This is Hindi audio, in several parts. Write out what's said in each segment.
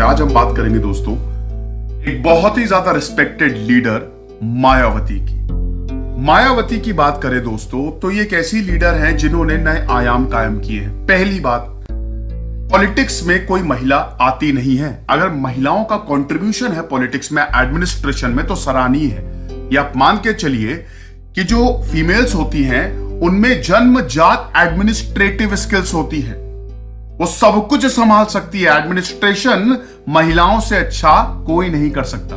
है। आज हम बात करेंगे दोस्तों एक बहुत ही ज्यादा रिस्पेक्टेड लीडर मायावती की। मायावती की बात करें दोस्तों तो ये एक ऐसी लीडर है जिन्होंने नए आयाम कायम किए हैं। पहली बात, पॉलिटिक्स में कोई महिला आती नहीं है। अगर महिलाओं का कंट्रीब्यूशन है पॉलिटिक्स में, एडमिनिस्ट्रेशन में, तो सराहनीय है। ये आप मान के चलिए कि जो फीमेल्स होती हैं उनमें जन्मजात एडमिनिस्ट्रेटिव स्किल्स होती है, वो सब कुछ संभाल सकती है। एडमिनिस्ट्रेशन महिलाओं से अच्छा कोई नहीं कर सकता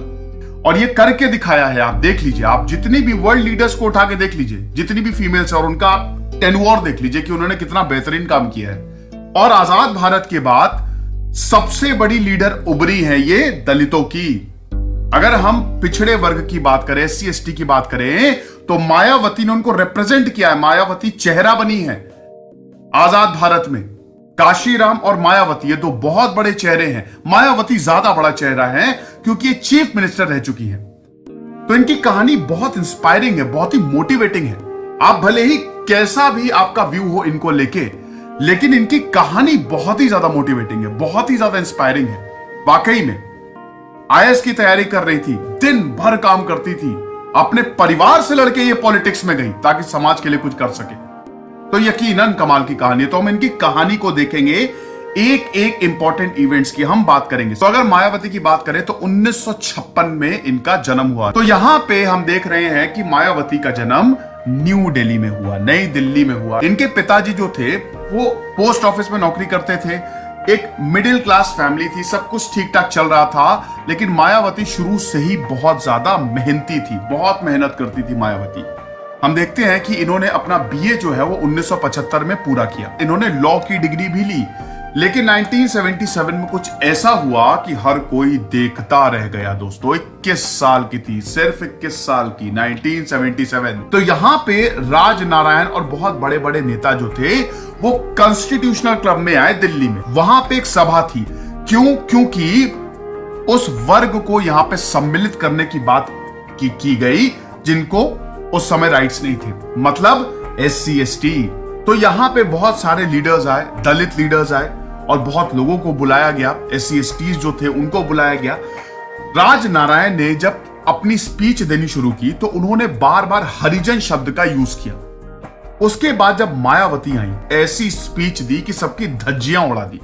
और ये करके दिखाया है। आप देख लीजिए, आप जितनी भी वर्ल्ड लीडर्स को उठा के देख लीजिए, जितनी भी फीमेल्स है, और उनका टेन्योर देख लीजिए कि उन्होंने कितना बेहतरीन काम किया है। और आजाद भारत के बाद सबसे बड़ी लीडर उभरी है ये दलितों की। अगर हम पिछड़े वर्ग की बात करें, SC ST की बात करें, तो मायावती ने उनको रिप्रेजेंट किया है। मायावती चेहरा बनी है आजाद भारत में। काशीराम और मायावती ये दो बहुत बड़े चेहरे हैं। मायावती ज्यादा बड़ा चेहरा है क्योंकि ये चीफ मिनिस्टर रह चुकी हैं। तो इनकी कहानी बहुत इंस्पायरिंग है, बहुत ही मोटिवेटिंग है। आप भले ही कैसा भी आपका व्यू हो इनको लेके, लेकिन इनकी कहानी बहुत ही ज्यादा मोटिवेटिंग है, बहुत ही ज्यादा इंस्पायरिंग है। वाकई में IAS की तैयारी कर रही थी, दिन भर काम करती थी, अपने परिवार से लड़के ये पॉलिटिक्स में गई ताकि समाज के लिए कुछ कर सके। तो यकीनन कमाल की कहानी है। तो हम इनकी कहानी को देखेंगे, एक एक इंपॉर्टेंट इवेंट्स की हम बात करेंगे। तो अगर मायावती की बात करें तो 1956 में इनका जन्म हुआ। तो यहां पे हम देख रहे हैं कि मायावती का जन्म न्यू दिल्ली में हुआ, नई दिल्ली में हुआ। इनके पिताजी जो थे वो पोस्ट ऑफिस में नौकरी करते थे। एक मिडिल क्लास फैमिली थी, सब कुछ ठीक ठाक चल रहा था। लेकिन मायावती शुरू से ही बहुत ज्यादा मेहनती थी, बहुत मेहनत करती थी मायावती। हम देखते हैं कि इन्होंने अपना BA जो है वो 1975 में पूरा किया। इन्होंने लॉ की डिग्री भी ली, लेकिन 1977 में कुछ ऐसा हुआ कि हर कोई देखता रह गया दोस्तों। 21 साल की थी, सिर्फ 21 साल की, 1977। तो यहां पे राजनारायण और बहुत बड़े बड़े नेता जो थे वो कॉन्स्टिट्यूशनल क्लब में आए दिल्ली में। वहां पे एक सभा थी। क्योंकि उस वर्ग को यहां पे सम्मिलित करने की बात की गई जिनको उस समय राइट्स नहीं थे, मतलब SC ST। तो यहां पे बहुत सारे लीडर्स आए, दलित लीडर्स आए और बहुत लोगों को बुलाया गया। SC ST जो थे उनको बुलाया गया। राजनारायण ने जब अपनी स्पीच देनी शुरू की तो उन्होंने बार बार हरिजन शब्द का यूज किया। उसके बाद जब मायावती आई, ऐसी स्पीच दी कि सबकी धज्जियां उड़ा दी।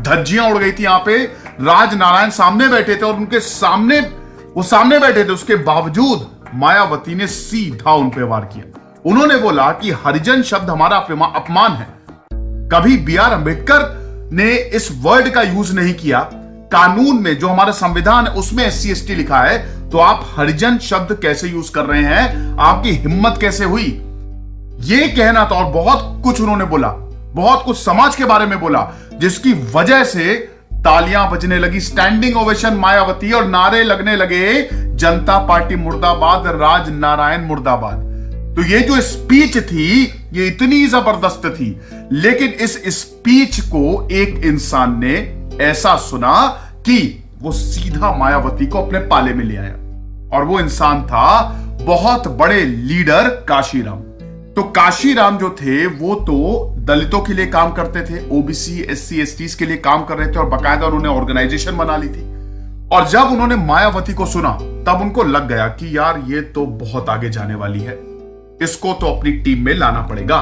धज्जियां उड़ गई थी। यहां पे राजनारायण सामने बैठे थे और उनके सामने बैठे थे, उसके बावजूद मायावती ने सीधा उन पे वार किया। उन्होंने बोला कि हरिजन शब्द हमारा अपमान है। कभी BR अम्बेडकर ने इस वर्ड का यूज नहीं किया। कानून में जो हमारा संविधान है उसमें SC ST लिखा है, तो आप हरिजन शब्द कैसे यूज कर रहे हैं? आपकी हिम्मत कैसे हुई? ये कहना था। और बहुत कुछ उन्होंने बोला, बहुत कुछ समाज के बारे में बोला, जिसकी वजह से तालियां बजने लगी, स्टैंडिंग ओवेशन मायावती, और नारे लगने लगे, जनता पार्टी मुर्दाबाद, राजनारायण मुर्दाबाद। तो ये जो स्पीच थी ये इतनी जबरदस्त थी। लेकिन इस स्पीच को एक इंसान ने ऐसा सुना कि वो सीधा मायावती को अपने पाले में ले आया, और वो इंसान था बहुत बड़े लीडर काशीराम। तो काशीराम जो थे वो तो दलितों के लिए काम करते थे, OBC SC STs के लिए काम कर रहे थे, और बाकायदा उन्होंने ऑर्गेनाइजेशन बना ली थी। और जब उन्होंने मायावती को सुना तब उनको लग गया कि यार ये तो बहुत आगे जाने वाली है, इसको तो अपनी टीम में लाना पड़ेगा।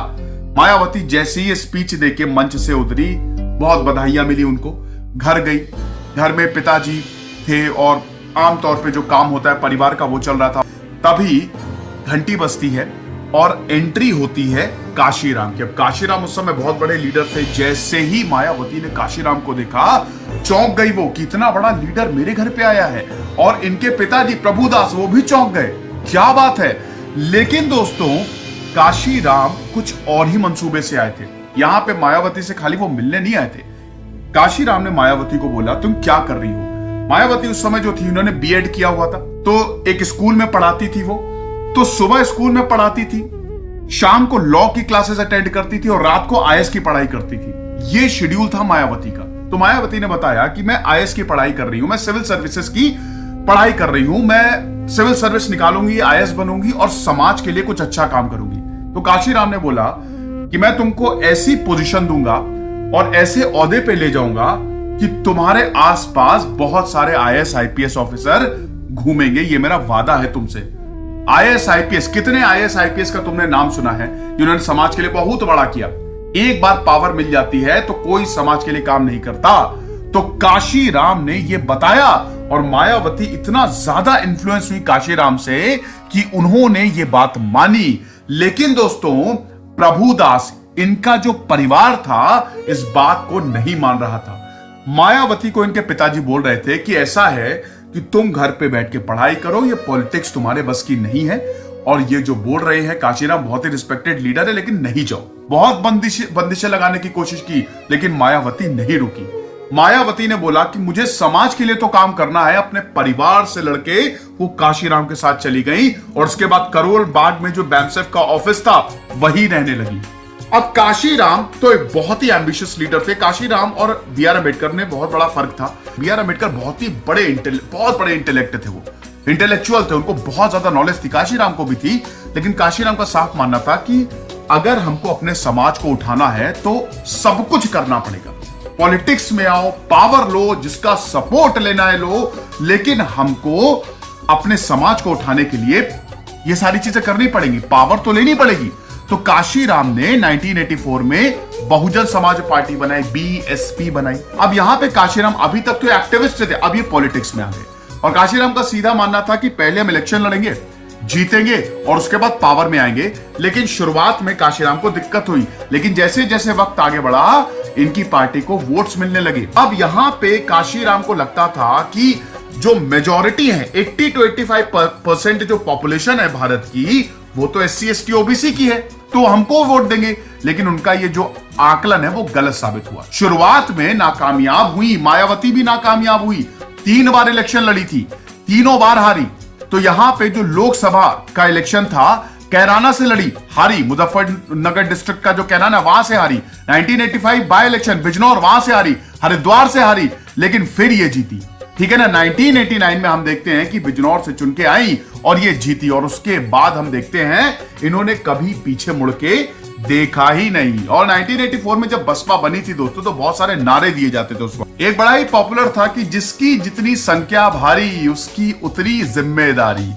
मायावती जैसे ही स्पीच देके मंच से उतरी, बहुत बधाइयां मिली उनको। घर गई, घर में पिताजी थे और आमतौर पे जो काम होता है परिवार का वो चल रहा था। तभी घंटी बजती है और एंट्री होती है काशीराम की। अब काशीराम उस समय बहुत बड़े लीडर थे। जैसे ही मायावती ने काशीराम को देखा, चौंक गई वो, कितना बड़ा लीडर मेरे घर पे आया है। और इनके पिताजी प्रभुदास वो भी चौंक गए, क्या बात है। लेकिन दोस्तों काशीराम कुछ और ही मंसूबे से आए थे। यहां पे मायावती से खाली वो मिलने नहीं आए थे। काशीराम ने मायावती को बोला, तुम क्या कर रही हो? मायावती उस समय जो थी उन्होंने B.Ed किया हुआ था, तो एक स्कूल में पढ़ाती थी वो। तो सुबह स्कूल में पढ़ाती थी, शाम को लॉ की क्लासेस अटेंड करती थी और रात को IAS की पढ़ाई करती थी। ये शेड्यूल था मायावती का। तो मायावती ने बताया कि मैं IAS की पढ़ाई कर रही हूं, मैं सिविल सर्विसेज की पढ़ाई कर रही हूं, मैं सिविल सर्विस निकालूंगी, IAS बनूंगी और समाज के लिए कुछ अच्छा काम करूंगी। तो काशीराम ने बोला कि मैं तुमको ऐसी पोजीशन दूंगा और ऐसे ओहदे पे ले जाऊंगा कि तुम्हारे आसपास बहुत सारे आईएएस आईपीएस ऑफिसर घूमेंगे, ये मेरा वादा है तुमसे। आईएएस आईपीएस, कितने आईएएस आईपीएस का तुमने नाम सुना है जिन्होंने समाज के लिए बहुत बड़ा किया? एक बार पावर मिल जाती है तो कोई समाज के लिए काम नहीं करता। तो काशीराम ने यह बताया और मायावती इतना ज्यादा इन्फ्लुएंस हुई काशीराम से कि उन्होंने ये बात मानी। लेकिन दोस्तों, प्रभुदास, इनका जो परिवार था, इस बात को नहीं मान रहा था। मायावती को इनके पिताजी बोल रहे थे कि ऐसा है कि तुम घर पे बैठ के पढ़ाई करो, ये पॉलिटिक्स तुम्हारे बस की नहीं है। और ये जो बोल रहे हैं, काशीराम बहुत ही रिस्पेक्टेड लीडर है, लेकिन नहीं जाओ। बहुत बंदिशें लगाने की कोशिश की, लेकिन मायावती नहीं रुकी। मायावती ने बोला कि मुझे समाज के लिए तो काम करना है। अपने परिवार से लड़के वो काशीराम के साथ चली गई और उसके बाद करोल बाग में जो बैंसेफ का ऑफिस था वही रहने लगी। अब काशीराम तो एक बहुत ही एम्बिशियस लीडर थे। काशीराम और B.R. अम्बेडकर में बहुत बड़ा फर्क था। B.R. अम्बेडकर बहुत बड़े इंटेलेक्ट थे, वो इंटेलेक्चुअल थे, उनको बहुत ज्यादा नॉलेज थी, काशीराम को भी थी। लेकिन काशीराम का साफ मानना था कि अगर हमको अपने समाज को उठाना है तो सब कुछ करना पड़ेगा। पॉलिटिक्स में आओ, पावर लो, जिसका सपोर्ट लेना है लो, लेकिन हमको अपने समाज को उठाने के लिए ये सारी चीजें करनी पड़ेंगी, पावर तो लेनी पड़ेगी। तो काशीराम ने 1984 में बहुजन समाज पार्टी बनाई, BSP बनाई। अब यहां पे काशीराम अभी तक तो एक्टिविस्ट थे, अब ये पॉलिटिक्स में आ गए। और काशीराम का सीधा मानना था कि पहले हम इलेक्शन लड़ेंगे, जीतेंगे और उसके बाद पावर में आएंगे। लेकिन शुरुआत में काशीराम को दिक्कत हुई, लेकिन जैसे जैसे वक्त आगे बढ़ा, इनकी पार्टी को वोट्स मिलने लगे। अब यहां पे काशीराम को लगता था कि जो मेजॉरिटी है, 80 to 85% जो पॉपुलेशन है भारत की, वो तो SC ST OBC की है, तो हमको वोट देंगे। लेकिन उनका ये जो आकलन है वो गलत साबित हुआ। शुरुआत में नाकामयाब हुई, मायावती भी नाकामयाब हुई। 3 बार इलेक्शन लड़ी थी, तीनों बार हारी। तो यहां पे जो लोकसभा का इलेक्शन था, कैराना से लड़ी, हारी। मुजफ्फरनगर डिस्ट्रिक्ट का जो कैराना, वहां से हारी। 1985 बाय इलेक्शन बिजनौर, वहां से हारी। हरिद्वार से हारी, लेकिन फिर ये जीती। ठीक है ना। 1989 में हम देखते हैं कि बिजनौर से चुन के आई और ये जीती। और उसके बाद हम देखते हैं इन्होंने कभी पीछे मुड़ के देखा ही नहीं। और 1984 में जब बसपा बनी थी दोस्तों, तो बहुत सारे नारे दिए जाते थे उसको। एक बड़ा ही पॉपुलर था कि जिसकी जितनी संख्या भारी, उसकी उतनी जिम्मेदारी।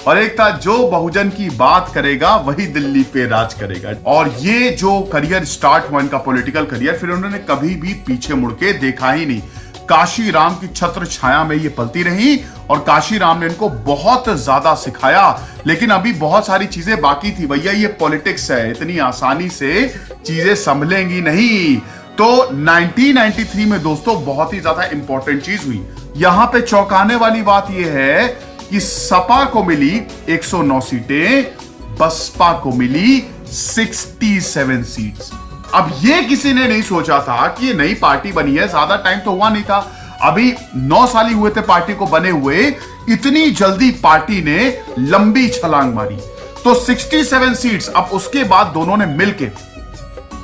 और एक था, जो बहुजन की बात करेगा वही दिल्ली पे राज करेगा। और ये जो करियर स्टार्ट हुआ इनका पॉलिटिकल करियर, फिर उन्होंने कभी भी पीछे मुड़ के देखा ही नहीं। काशीराम की छत्र छाया में ये पलती रही और काशीराम ने इनको बहुत ज्यादा सिखाया। लेकिन अभी बहुत सारी चीजें बाकी थी। भैया, ये पॉलिटिक्स है, इतनी आसानी से चीजें संभलेंगी नहीं। तो 1993 में दोस्तों बहुत ही ज्यादा इंपॉर्टेंट चीज हुई। यहां पे चौंकाने वाली बात यह है कि सपा को मिली 109 सीटें, बसपा को मिली 67 सीट्स। अब ये किसी ने नहीं सोचा था कि ये नई पार्टी बनी है, ज्यादा टाइम तो हुआ नहीं था, अभी 9 साल ही हुए थे पार्टी को बने हुए। इतनी जल्दी पार्टी ने लंबी छलांग मारी। तो 67 सीट्स। अब उसके बाद दोनों ने मिलके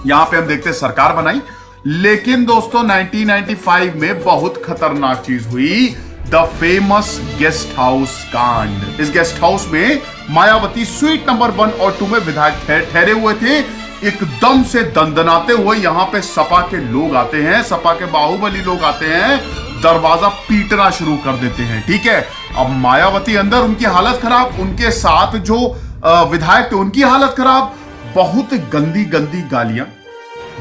यहां पे हम देखते हैं सरकार बनाई। लेकिन दोस्तों 1995 में बहुत खतरनाक चीज हुई, द फेमस गेस्ट हाउस कांड। इस गेस्ट हाउस में मायावती स्वीट नंबर 1 और 2 में विधायक ठहरे हुए थे। एकदम से दंदनाते हुए यहां पे सपा के लोग आते हैं, सपा के बाहुबली लोग आते हैं, दरवाजा पीटना शुरू कर देते हैं। ठीक है। अब मायावती अंदर, उनकी हालत खराब, उनके साथ जो विधायक थे उनकी हालत खराब, बहुत गंदी गंदी गालियां,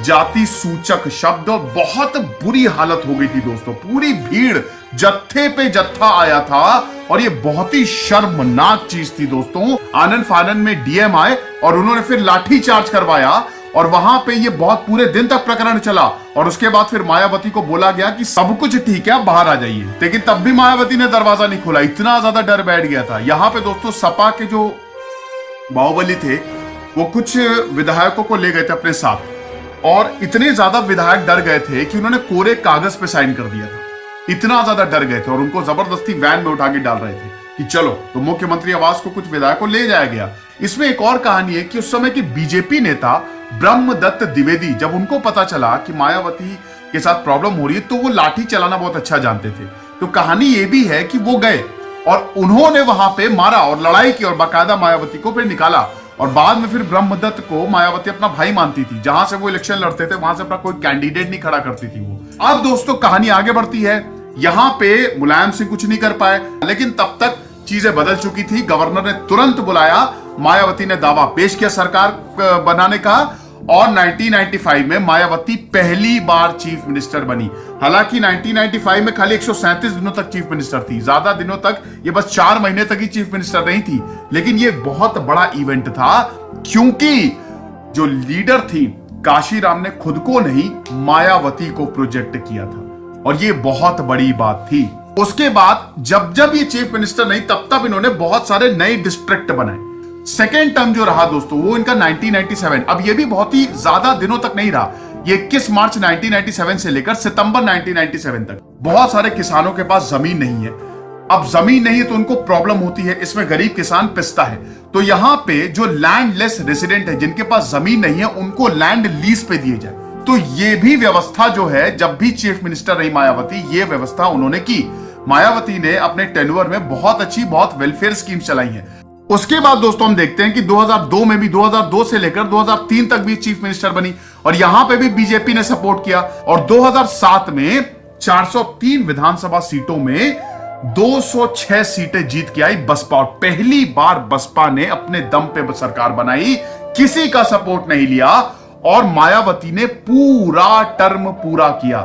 जाति सूचक शब्द, बहुत बुरी हालत हो गई थी दोस्तों। पूरी भीड़ जत्थे पे जत्था आया था और ये बहुत ही शर्मनाक चीज थी दोस्तों। आनंद फानन में DM आए और उन्होंने फिर लाठी चार्ज करवाया और वहां पे ये बहुत पूरे दिन तक प्रकरण चला। और उसके बाद फिर मायावती को बोला गया कि सब कुछ ठीक है, आप बाहर आ जाइए। लेकिन तब भी मायावती ने दरवाजा नहीं खोला, इतना ज्यादा डर बैठ गया था। यहां पे दोस्तों सपा के जो बाहुबली थे वो कुछ विधायकों को ले गए थे अपने साथ, और इतने ज्यादा विधायक डर गए थे कि उन्होंने कोरे कागज पे साइन कर दिया था। इतना ज्यादा डर गए थे और उनको जबरदस्ती वैन में उठा के डाल रहे थे कि चलो। तो मुख्यमंत्री आवास को कुछ विधायकों को ले जाया गया। इसमें एक और कहानी है कि उस समय के बीजेपी नेता ब्रह्मदत्त द्विवेदी, जब उनको पता चला कि मायावती के साथ प्रॉब्लम हो रही है, तो वो लाठी चलाना बहुत अच्छा जानते थे। तो कहानी ये भी है कि वो गए और उन्होंने वहां पे मारा और लड़ाई की और बाकायदा मायावती को फिर निकाला। और बाद में फिर ब्रह्मदत्त को मायावती अपना भाई मानती थी। जहां से वो इलेक्शन लड़ते थे वहां से अपना कोई कैंडिडेट नहीं खड़ा करती थी वो। अब दोस्तों कहानी आगे बढ़ती है। यहां पे मुलायम सिंह कुछ नहीं कर पाए, लेकिन तब तक चीजें बदल चुकी थी। गवर्नर ने तुरंत बुलाया, मायावती ने दावा पेश किया सरकार बनाने का, और 1995 में मायावती पहली बार चीफ मिनिस्टर बनी। हालांकि 1995 में खाली 137 दिनों तक चीफ मिनिस्टर थी, ज्यादा दिनों तक, ये बस 4 महीने तक ही चीफ मिनिस्टर नहीं थी। लेकिन ये बहुत बड़ा इवेंट था, क्योंकि जो लीडर थी काशीराम ने खुद को नहीं, मायावती को प्रोजेक्ट किया था, और ये बहुत बड़ी बात थी। उसके बाद जब जब ये चीफ मिनिस्टर नहीं, तब तब इन्होंने बहुत सारे नए डिस्ट्रिक्ट बनाए। सेकेंड टर्म जो रहा दोस्तों, वो इनका 1997। अब ये भी बहुत ही ज्यादा दिनों तक नहीं रहा, ये 21 मार्च 1997 से लेकर सितंबर 1997 तक। बहुत सारे किसानों के पास जमीन नहीं है। अब जमीन नहीं है तो उनको प्रॉब्लम होती है, इसमें गरीब किसान पिसता है। तो यहां पे जो लैंडलेस रेसिडेंट है, जिनके पास जमीन नहीं है, उनको लैंड लीज पे दिए जाए। तो ये भी व्यवस्था जो है, जब भी चीफ मिनिस्टर रही मायावती, ये व्यवस्था उन्होंने की। मायावती ने अपने टेन्योर में बहुत अच्छी, बहुत वेलफेयर स्कीम चलाई है। उसके बाद दोस्तों हम देखते हैं कि 2002 में भी, 2002 से लेकर 2003 तक भी चीफ मिनिस्टर बनी, और यहां पे भी बीजेपी ने सपोर्ट किया। और 2007 में 403 विधानसभा सीटों में 206 सीटें जीत के आई बसपा, और पहली बार बसपा ने अपने दम पे सरकार बनाई, किसी का सपोर्ट नहीं लिया, और मायावती ने पूरा टर्म पूरा किया।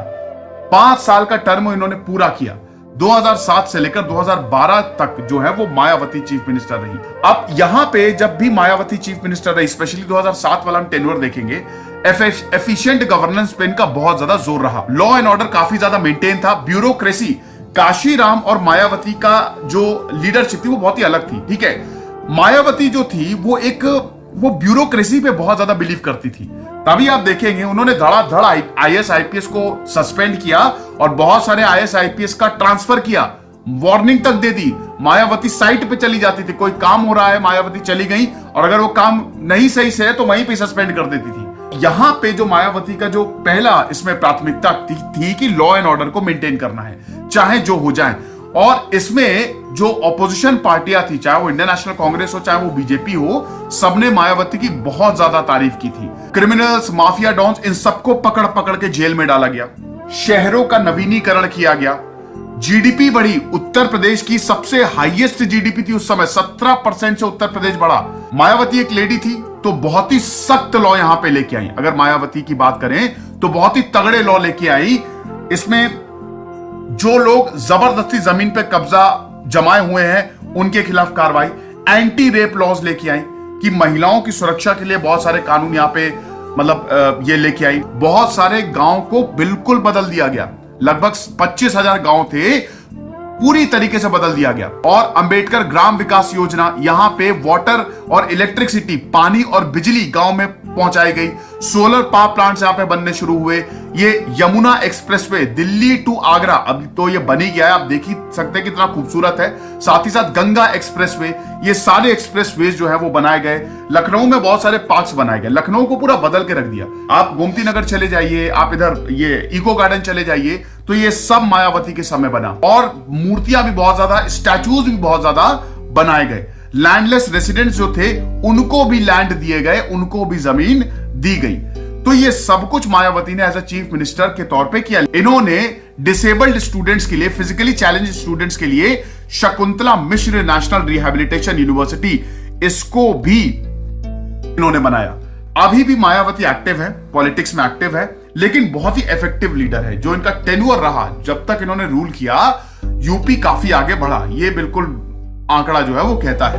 5 साल का टर्म इन्होंने पूरा किया। 2007 से लेकर 2012 तक जो है वो मायावती चीफ मिनिस्टर रही। अब यहां पे जब भी मायावती चीफ मिनिस्टर रही, स्पेशली 2007 वाला हम टेन्योर देखेंगे, एफिशिएंट गवर्नेंस पे इनका बहुत ज्यादा जोर रहा। लॉ एंड ऑर्डर काफी ज्यादा मेंटेन था। ब्यूरोक्रेसी, काशीराम और मायावती का जो लीडरशिप थी वो बहुत ही अलग थी। ठीक है, मायावती जो थी वो ब्यूरोक्रेसी पे बहुत ज्यादा बिलीव करती थी। तभी आप देखेंगे उन्होंने धड़ाधड़ आईएएस आईपीएस को सस्पेंड किया, और बहुत सारे आईएएस आईपीएस का ट्रांसफर किया, वार्निंग तक दे दी। मायावती साइट पे चली जाती थी, कोई काम हो रहा है, मायावती चली गई, और अगर वो काम नहीं सही से है तो वहीं पे सस्पेंड कर देती थी। यहां पे जो मायावती का जो पहला इसमें प्राथमिकता थी कि लॉ एंड ऑर्डर को मेंटेन करना है, चाहे जो हो जाए। और इसमें जो ऑपोजिशन पार्टियां थी, चाहे वो इंडियन नेशनल कांग्रेस हो, चाहे वो बीजेपी हो, सबने मायावती की बहुत ज्यादा तारीफ की थी। क्रिमिनल्स, माफिया डॉन्स, इन सबको पकड़ पकड़ के जेल में डाला गया। शहरों का नवीनीकरण किया गया। जीडीपी बढ़ी। उत्तर प्रदेश की सबसे हाईएस्ट जीडीपी थी उस समय, 17% से उत्तर प्रदेश बढ़ा। मायावती एक लेडी थी, तो बहुत ही सख्त लॉ यहां पे लेके आई। अगर मायावती की बात करें तो बहुत ही तगड़े लॉ लेके आई। इसमें जो लोग जबरदस्ती जमीन पे कब्जा जमाए हुए हैं उनके खिलाफ कार्रवाई। एंटी रेप लॉज लेके आई, कि महिलाओं की सुरक्षा के लिए बहुत सारे कानून यहां पे मतलब ये लेके आई। बहुत सारे गांव को बिल्कुल बदल दिया गया। लगभग 25,000 गांव थे, पूरी तरीके से बदल दिया गया। और अंबेडकर ग्राम विकास योजना, यहां पे वाटर और इलेक्ट्रिसिटी, पानी और बिजली गांव में पहुंचाई गई। सोलर पावर प्लांट्स यहां पे बनने शुरू हुए। ये यमुना एक्सप्रेसवे दिल्ली टू आगरा, अब तो ये बनी गया है, आप देख ही सकते हैं कितना खूबसूरत है। साथ ही साथ गंगा एक्सप्रेसवे, ये सारे एक्सप्रेसवेज जो है वो बनाए गए। लखनऊ में बहुत सारे पार्क्स बनाए गए। लखनऊ को पूरा बदल के रख दिया। आप गोमती नगर चले जाइए, आप इधर ये इको गार्डन चले जाइए, तो ये सब मायावती के समय बना। और मूर्तियां भी बहुत ज्यादा, स्टैचूज भी बहुत ज्यादा बनाए गए। लैंडलेस रेसिडेंट्स जो थे उनको भी लैंड दिए गए, उनको भी जमीन दी गई। तो ये सब कुछ मायावती ने एज अ चीफ मिनिस्टर के तौर पे किया। इन्होंने डिसेबल्ड स्टूडेंट्स के लिए, फिजिकली चैलेंज्ड स्टूडेंट्स के लिए शकुंतला मिश्र नेशनल रिहैबिलिटेशन यूनिवर्सिटी, इसको भी इन्होंने बनाया। अभी भी मायावती एक्टिव है, पॉलिटिक्स में एक्टिव है, लेकिन बहुत ही इफेक्टिव लीडर है। जो इनका टेन्योर रहा, जब तक इन्होंने रूल किया, यूपी काफी आगे बढ़ा। ये बिल्कुल आंकड़ा जो है वो कहता है।